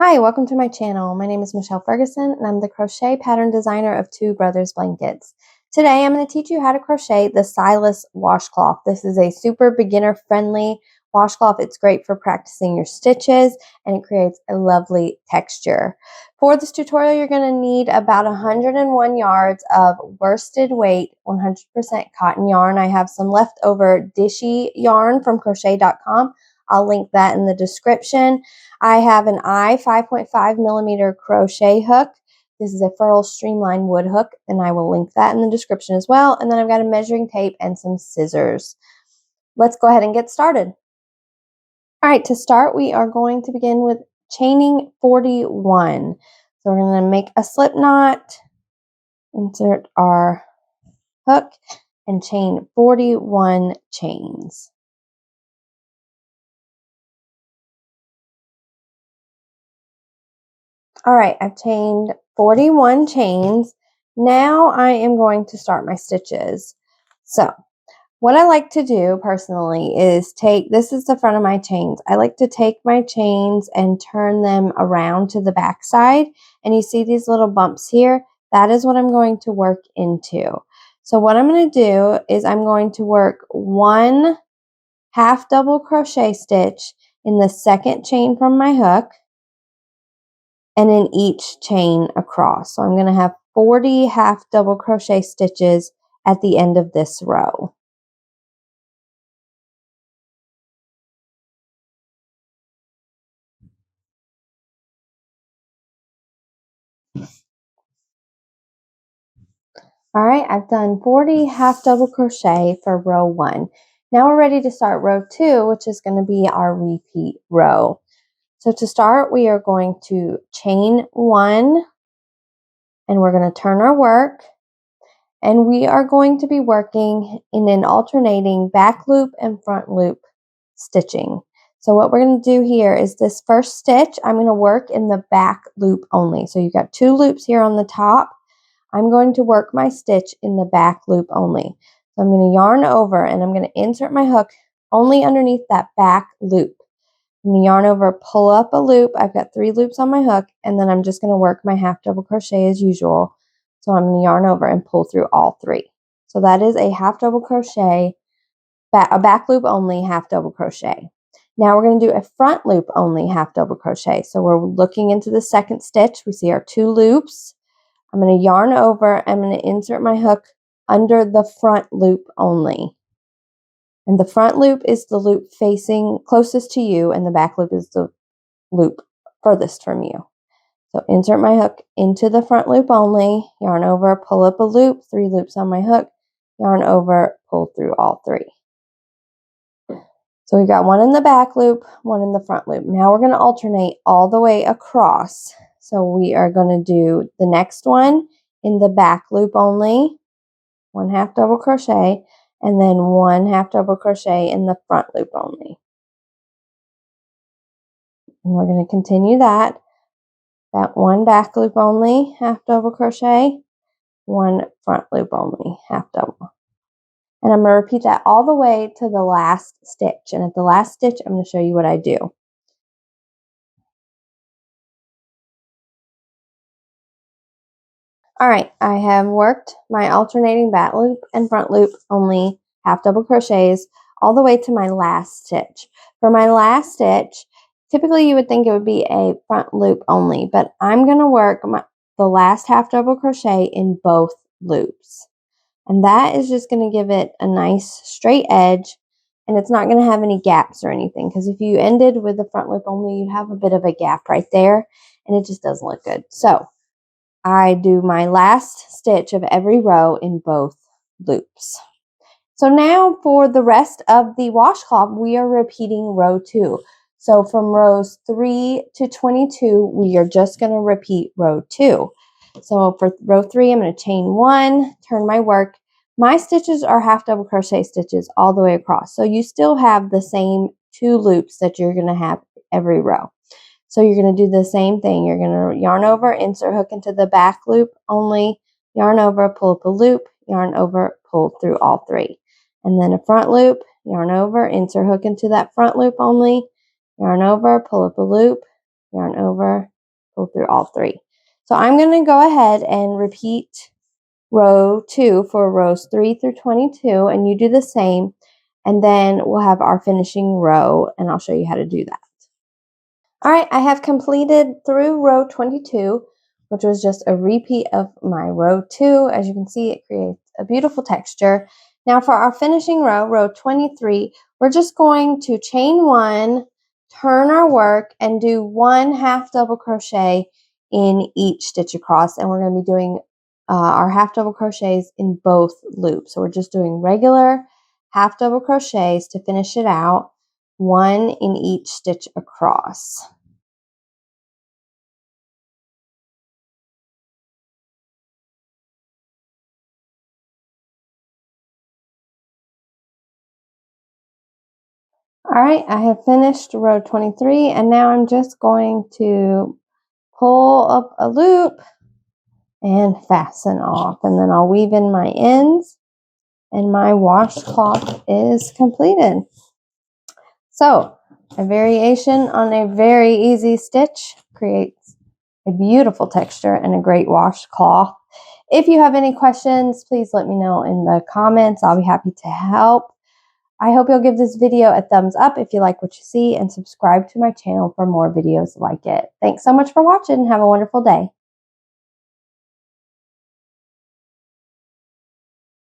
Hi, welcome to my channel. My name is Michelle Ferguson and I'm the crochet pattern designer of Two Brothers Blankets. Today I'm going to teach you how to crochet the Silas washcloth. This is a super beginner friendly washcloth. It's great for practicing your stitches and it creates a lovely texture. For this tutorial you're going to need about 101 yards of worsted weight 100% cotton yarn. I have some leftover dishy yarn from crochet.com. I'll link that in the description. I have an I 5.5 millimeter crochet hook. This is a Furl Streamline wood hook, and I will link that in the description as well. And then I've got a measuring tape and some scissors. Let's go ahead and get started. All right, to start, we are going to begin with chaining 41. So we're going to make a slip knot, insert our hook, and chain 41 chains. All right, I've chained 41 chains. Now I am going to start my stitches. So what I like to do personally is this is the front of my chains. I like to take my chains and turn them around to the back side. And you see these little bumps here? That is what I'm going to work into. So what I'm going to do is I'm going to work one half double crochet stitch in the second chain from my hook, and in each chain across. So I'm going to have 40 half double crochet stitches at the end of this row. All right, I've done 40 half double crochet for row 1. Now we're ready to start row 2, which is going to be our repeat row. So to start, we are going to chain 1, and we're going to turn our work. And we are going to be working in an alternating back loop and front loop stitching. So what we're going to do here is this first stitch, I'm going to work in the back loop only. So you've got 2 loops here on the top. I'm going to work my stitch in the back loop only. So I'm going to yarn over and I'm going to insert my hook only underneath that back loop. I'm going to yarn over, pull up a loop. I've got 3 loops on my hook, and then I'm just going to work my half double crochet as usual. So I'm going to yarn over and pull through all 3. So that is a half double crochet, a back loop only half double crochet. Now we're going to do a front loop only half double crochet. So we're looking into the second stitch. We see our 2 loops. I'm going to yarn over. I'm going to insert my hook under the front loop only. And the front loop is the loop facing closest to you, and the back loop is the loop furthest from you. So insert my hook into the front loop only, yarn over, pull up a loop, 3 loops on my hook, yarn over, pull through all 3. So we've got 1 in the back loop, 1 in the front loop. Now we're going to alternate all the way across. So we are going to do the next one in the back loop only, 1 half double crochet, and then 1 half double crochet in the front loop only. And we're going to continue that 1 back loop only, half double crochet, 1 front loop only, half double. And I'm going to repeat that all the way to the last stitch. And at the last stitch, I'm going to show you what I do. All right, I have worked my alternating back loop and front loop only half double crochets all the way to my last stitch. For my last stitch, typically you would think it would be a front loop only, but I'm going to work the last half double crochet in both loops. And that is just going to give it a nice straight edge, and it's not going to have any gaps or anything, because if you ended with the front loop only, you'd have a bit of a gap right there, and it just doesn't look good. So I do my last stitch of every row in both loops. So now for the rest of the washcloth, we are repeating row 2. So from rows 3 to 22, we are just going to repeat row 2. So for row 3, I'm going to chain 1, turn my work. My stitches are half double crochet stitches all the way across. So you still have the same 2 loops that you're going to have every row. So you're going to do the same thing. You're going to yarn over, insert hook into the back loop only, yarn over, pull up a loop, yarn over, pull through all 3. And then a front loop, yarn over, insert hook into that front loop only, yarn over, pull up a loop, yarn over, pull through all 3. So I'm going to go ahead and repeat row 2 for rows 3 through 22, and you do the same, and then we'll have our finishing row, and I'll show you how to do that. All right, I have completed through row 22, which was just a repeat of my row 2. As you can see, it creates a beautiful texture. Now for our finishing row, row 23, we're just going to chain 1, turn our work, and do 1 half double crochet in each stitch across, and we're going to be doing our half double crochets in both loops. So we're just doing regular half double crochets to finish it out, 1 in each stitch across. All right, I have finished row 23, and now I'm just going to pull up a loop and fasten off, and then I'll weave in my ends, and my washcloth is completed. So a variation on a very easy stitch creates a beautiful texture and a great washcloth. If you have any questions, please let me know in the comments. I'll be happy to help. I hope you'll give this video a thumbs up if you like what you see, and subscribe to my channel for more videos like it. Thanks so much for watching. Have a wonderful day.